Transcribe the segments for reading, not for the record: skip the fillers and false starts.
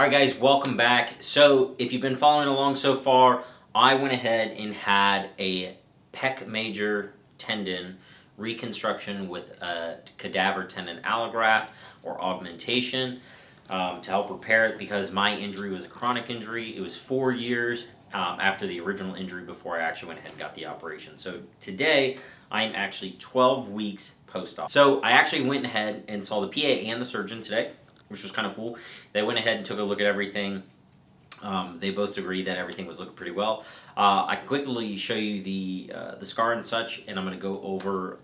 Alright guys, welcome back. So if you've been following along so far, I went ahead and had a pec major tendon reconstruction with a cadaver tendon allograft or augmentation to help repair it because my injury was a chronic injury. It was 4 years after the original injury before I actually went ahead and got the operation. So today I am actually 12 weeks post-op. So I actually went ahead and saw the PA and the surgeon today, which was kind of cool. They went ahead and took a look at everything. They both agreed that everything was looking pretty well. I can quickly show you the scar and such, and I'm going to go over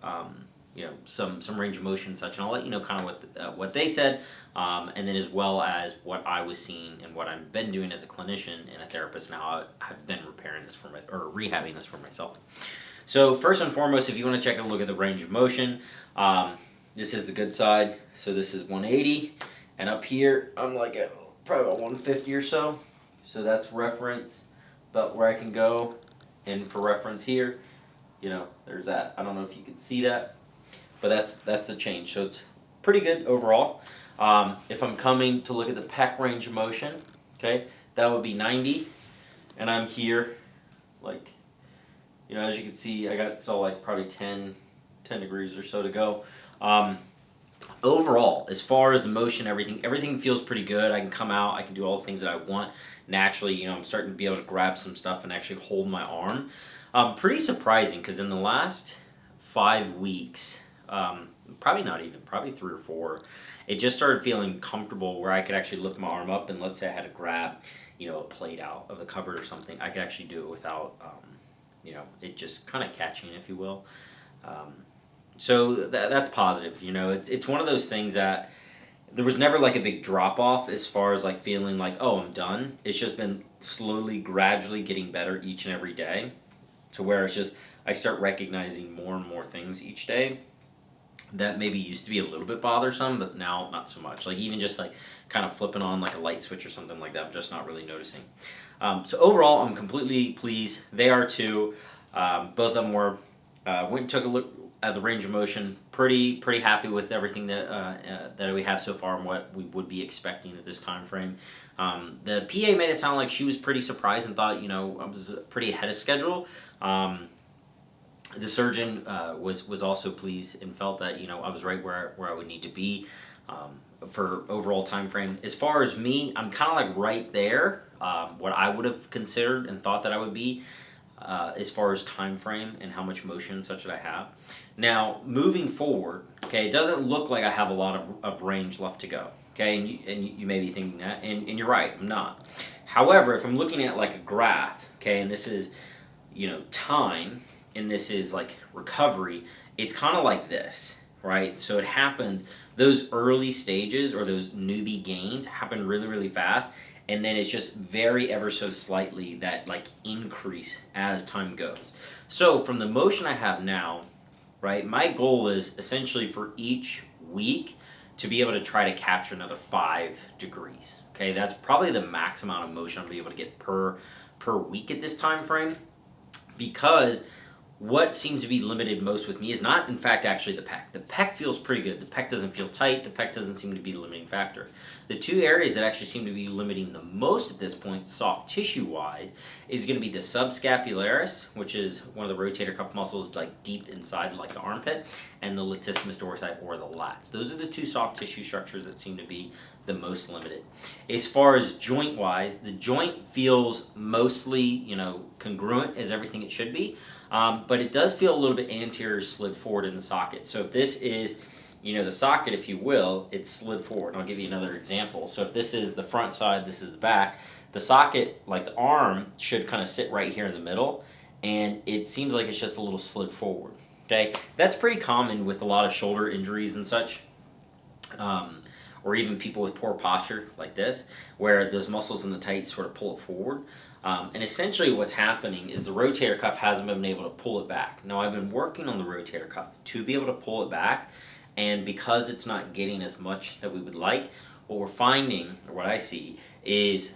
some range of motion and such, and I'll let you know kind of what they said, and then as well as what I was seeing and what I've been doing as a clinician and a therapist now. I've been repairing this for or rehabbing this for myself. So first and foremost, if you want to check a look at the range of motion, this is the good side. So this is 180. And up here, I'm like at probably about 150 or so. So that's reference, about where I can go. And for reference here, there's that. I don't know if you can see that, but that's the change. So it's pretty good overall. If I'm coming to look at the pec range of motion, okay, that would be 90. And I'm here, like, as you can see, I got still like probably 10 degrees or so to go. Overall, as far as the motion, everything feels pretty good. I can come out, I can do all the things that I want naturally. I'm starting to be able to grab some stuff and actually hold my arm. Pretty surprising because in the last 5 weeks, probably 3 or 4, it just started feeling comfortable where I could actually lift my arm up, and let's say I had to grab, a plate out of the cupboard or something, I could actually do it without, it just kind of catching, if you will. So that's positive. It's one of those things that there was never like a big drop off as far as like feeling like, oh, I'm done. It's just been slowly, gradually getting better each and every day, to where it's just I start recognizing more and more things each day that maybe used to be a little bit bothersome, but now not so much. Like even just like kind of flipping on like a light switch or something like that, I'm just not really noticing. So overall, I'm completely pleased. They are too. Both of them were went and took a look at the range of motion. Pretty happy with everything that we have so far and what we would be expecting at this time frame. The PA made it sound like she was pretty surprised and thought I was pretty ahead of schedule. The surgeon was also pleased and felt that I was right where I would need to be for overall time frame. As far as me, I'm kind of like right there, what I would have considered and thought that I would be. As far as time frame and how much motion and such that I have. Now, moving forward, okay, it doesn't look like I have a lot of range left to go, okay, and you may be thinking that, and you're right, I'm not. However, if I'm looking at like a graph, okay, and this is, time, and this is like recovery, it's kind of like this, right? So it happens, those early stages or those newbie gains happen really, really fast. And then it's just very ever so slightly that like increase as time goes. So from the motion I have now, right, my goal is essentially for each week to be able to try to capture another 5 degrees. Okay, that's probably the max amount of motion I'll be able to get per week at this time frame, because what seems to be limited most with me is not, in fact, actually the pec. The pec feels pretty good. The pec doesn't feel tight. The pec doesn't seem to be the limiting factor. The 2 areas that actually seem to be limiting the most at this point, soft tissue-wise, is going to be the subscapularis, which is one of the rotator cuff muscles like deep inside like the armpit, and the latissimus dorsi or the lats. Those are the 2 soft tissue structures that seem to be the most limited. As far as joint-wise, the joint feels mostly, congruent as everything it should be. But it does feel a little bit anterior slid forward in the socket. So if this is, the socket, if you will, it's slid forward. And I'll give you another example. So if this is the front side, this is the back, the socket, like the arm, should kind of sit right here in the middle. And it seems like it's just a little slid forward. Okay, that's pretty common with a lot of shoulder injuries and such. Or even people with poor posture like this, where those muscles in the tight sort of pull it forward. And essentially what's happening is the rotator cuff hasn't been able to pull it back. Now, I've been working on the rotator cuff to be able to pull it back, and because it's not getting as much that we would like, what we're finding, or what I see, is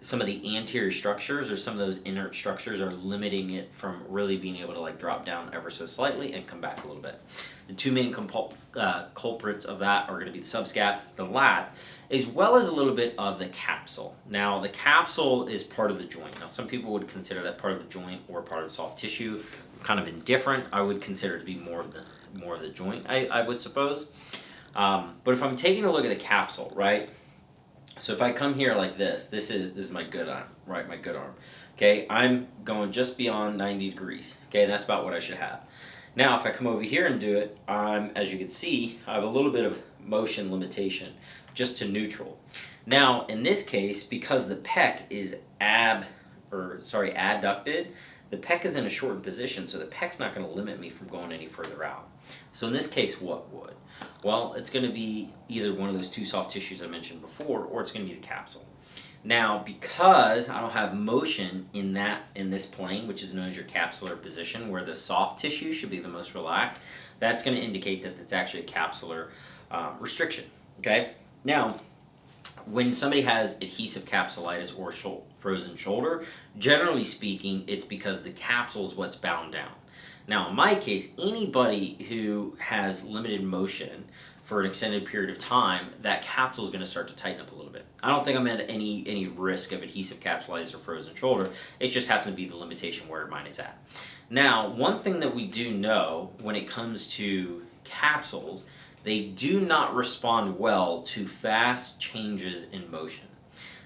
some of the anterior structures or some of those inert structures are limiting it from really being able to like drop down ever so slightly and come back a little bit. The two main culprits of that are going to be the subscap, the lats, as well as a little bit of the capsule. Now, the capsule is part of the joint. Now, some people would consider that part of the joint or part of the soft tissue. Kind of indifferent. I would consider it to be more of the joint, I would suppose. But if I'm taking a look at the capsule, right? So if I come here like this is my good arm, right? My good arm. Okay, I'm going just beyond 90 degrees. Okay, and that's about what I should have. Now, if I come over here and do it, as you can see, I have a little bit of motion limitation, just to neutral. Now, in this case, because the pec is adducted, the pec is in a shortened position, so the pec's not going to limit me from going any further out. So in this case, what would? Well, it's going to be either one of those two soft tissues I mentioned before, or it's going to be the capsule. Now, because I don't have motion in this plane, which is known as your capsular position, where the soft tissue should be the most relaxed, that's going to indicate that it's actually a capsular restriction. Okay? Now, when somebody has adhesive capsulitis or frozen shoulder, generally speaking, it's because the capsule is what's bound down. Now, in my case, anybody who has limited motion for an extended period of time, that capsule is going to start to tighten up a little bit. I don't think I'm at any risk of adhesive capsulitis or frozen shoulder. It just happens to be the limitation where mine is at. Now, one thing that we do know when it comes to capsules, they do not respond well to fast changes in motion.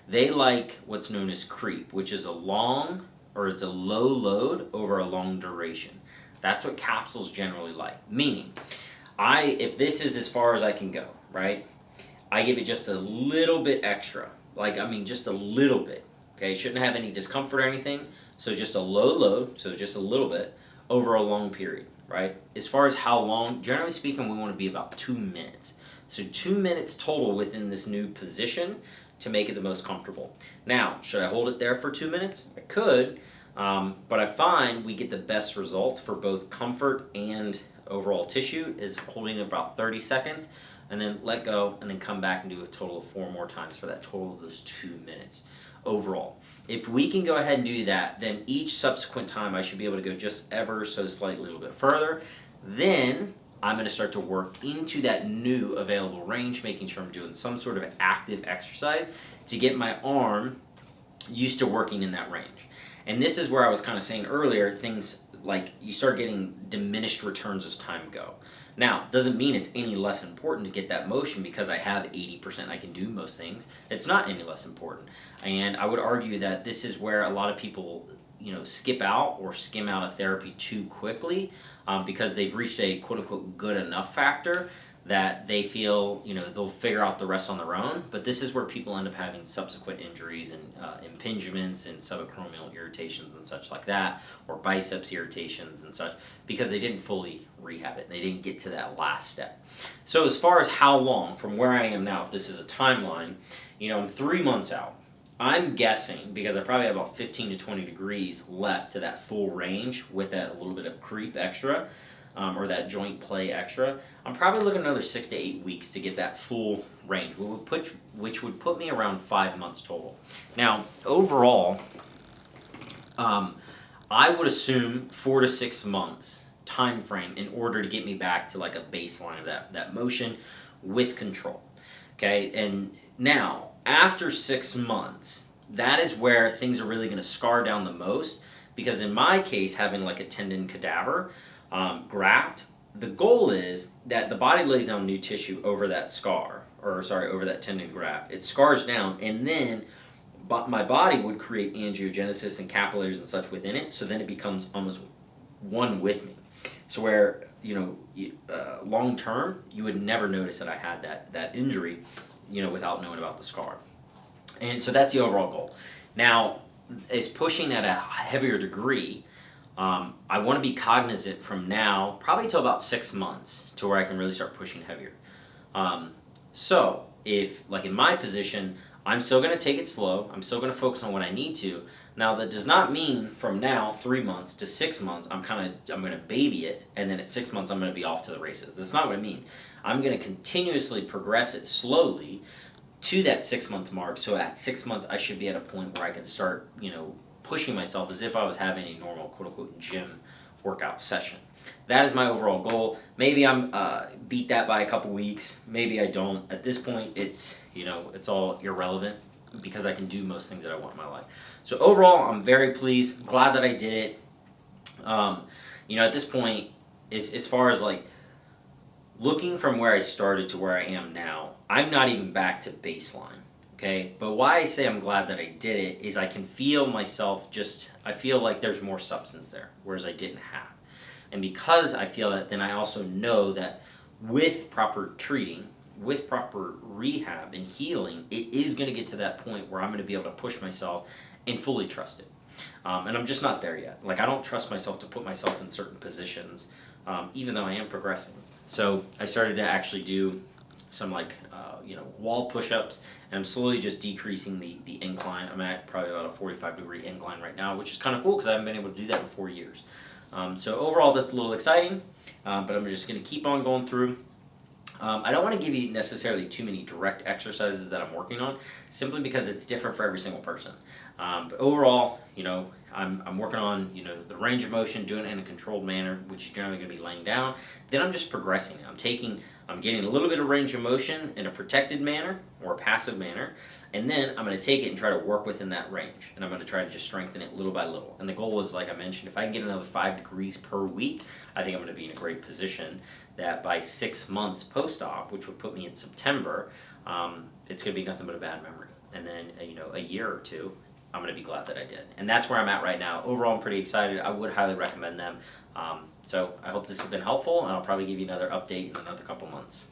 They like what's known as creep, which is it's a low load over a long duration. That's what capsules generally like. Meaning, if this is as far as I can go, right, I give it just a little bit extra. Just a little bit. Okay, shouldn't have any discomfort or anything. So just a low load, so just a little bit, over a long period, right? As far as how long, generally speaking, we want to be about 2 minutes. So 2 minutes total within this new position to make it the most comfortable. Now, should I hold it there for 2 minutes? I could, but I find we get the best results for both comfort and overall tissue is holding it about 30 seconds and then let go and then come back and do a total of 4 more times for that total of those 2 minutes overall. If we can go ahead and do that, then each subsequent time I should be able to go just ever so slightly a little bit further. Then I'm going to start to work into that new available range, making sure I'm doing some sort of active exercise to get my arm used to working in that range. And this is where I was kind of saying earlier, things like you start getting diminished returns as time go. Now, doesn't mean it's any less important to get that motion because I have 80%, I can do most things. It's not any less important. And I would argue that this is where a lot of people, skip out or skim out of therapy too quickly because they've reached a quote-unquote good enough factor that they feel, they'll figure out the rest on their own. But this is where people end up having subsequent injuries and impingements and subacromial irritations and such like that, or biceps irritations and such, because they didn't fully rehab it. They didn't get to that last step. So as far as how long, from where I am now, if this is a timeline, I'm 3 months out. I'm guessing, because I probably have about 15 to 20 degrees left to that full range with that little bit of creep extra, or that joint play extra, I'm probably looking at another 6 to 8 weeks to get that full range, which would put me around 5 months total. Now, overall, I would assume 4 to 6 months time frame in order to get me back to like a baseline of that motion with control. Okay, and now, after 6 months, that is where things are really going to scar down the most, because in my case, having like a tendon cadaver, graft, the goal is that the body lays down new tissue over that over that tendon graft. It scars down, and then my body would create angiogenesis and capillaries and such within it, so then it becomes almost one with me. So where, long term, you would never notice that I had that injury, without knowing about the scar. And so that's the overall goal. Now, is pushing at a heavier degree. I want to be cognizant from now, probably till about 6 months, to where I can really start pushing heavier. So, if, like in my position, I'm still going to take it slow, I'm still going to focus on what I need to. Now, that does not mean from now, 3 months to 6 months, I'm going to baby it, and then at 6 months, I'm going to be off to the races. That's not what I mean. I'm going to continuously progress it slowly, to that 6 month mark. So at 6 months, I should be at a point where I can start, pushing myself as if I was having a normal quote unquote gym workout session. That is my overall goal. Maybe I'm beat that by a couple weeks. Maybe I don't. At this point, it's all irrelevant because I can do most things that I want in my life. So overall, I'm very pleased. Glad that I did it. At this point, as far as like looking from where I started to where I am now, I'm not even back to baseline. Okay, but why I say I'm glad that I did it is I can feel myself I feel like there's more substance there, whereas I didn't have. And because I feel that, then I also know that with proper treating, with proper rehab and healing, it is going to get to that point where I'm going to be able to push myself and fully trust it. And I'm just not there yet. Like, I don't trust myself to put myself in certain positions, even though I am progressing. So I started to actually do some wall push-ups, and I'm slowly just decreasing the incline. I'm at probably about a 45-degree incline right now, which is kind of cool because I haven't been able to do that in 4 years. So overall, that's a little exciting, but I'm just going to keep on going through. I don't want to give you necessarily too many direct exercises that I'm working on, simply because it's different for every single person. But overall, I'm working on the range of motion, doing it in a controlled manner, which is generally going to be laying down. Then I'm just progressing. I'm getting a little bit of range of motion in a protected manner or a passive manner, and then I'm going to take it and try to work within that range, and I'm going to try to just strengthen it little by little. And the goal is, like I mentioned, if I can get another 5 degrees per week, I think I'm going to be in a great position that by 6 months post-op, which would put me in September, it's going to be nothing but a bad memory. And then, a year or two, I'm going to be glad that I did. And that's where I'm at right now. Overall, I'm pretty excited. I would highly recommend them. So I hope this has been helpful, and I'll probably give you another update in another couple months.